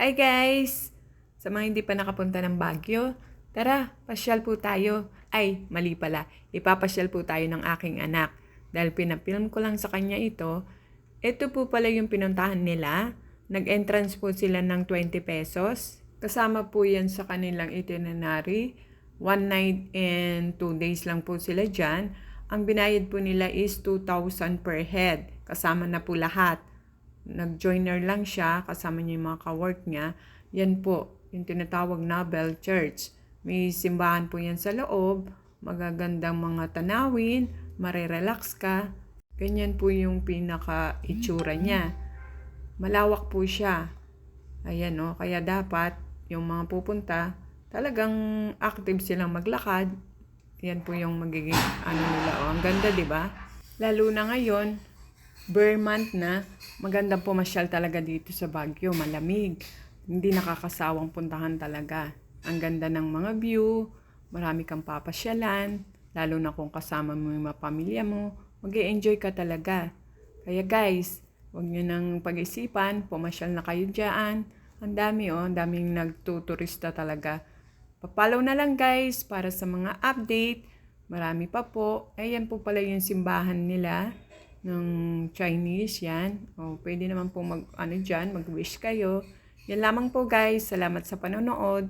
Hi guys! Sa mga hindi pa nakapunta ng Baguio, tara, pasyal po tayo. Ay, mali pala. Ipapasyal po tayo ng aking anak. Dahil pinapilm ko lang sa kanya ito, ito po pala yung pinuntahan nila. Nag-entrance po sila ng 20 pesos. Kasama po yan sa kanilang itinerary. 1 night and 2 days lang po sila dyan. Ang binayad po nila is 2,000 per head. Kasama na po lahat. Nag-joiner lang siya, kasama niya yung mga ka-work niya. Yan po, yung tinatawag na Bell Church. May simbahan po yan sa loob, magagandang mga tanawin, marirelax ka. Ganyan po yung pinaka-itsura niya. Malawak po siya. Ayan o, kaya dapat yung mga pupunta, talagang active silang maglakad. Yan po yung magiging nila. O, ang ganda, di ba? Lalo na ngayon, Bear month na, magandang pumasyal talaga dito sa Baguio, malamig. Hindi nakakasawang puntahan talaga. Ang ganda ng mga view, marami kang papasyalan, lalo na kung kasama mo yung mga pamilya mo, mag-e-enjoy ka talaga. Kaya guys, huwag nyo nang pag-isipan, pumasyal na kayo dyan. Ang dami ang daming nagtuturista talaga. Pa-follow na lang guys para sa mga update. Marami pa po. Ayan po pala yung simbahan nila ng Chinese yan. O, pwede naman po mag-wish kayo. Yan lamang po guys. Salamat sa panonood.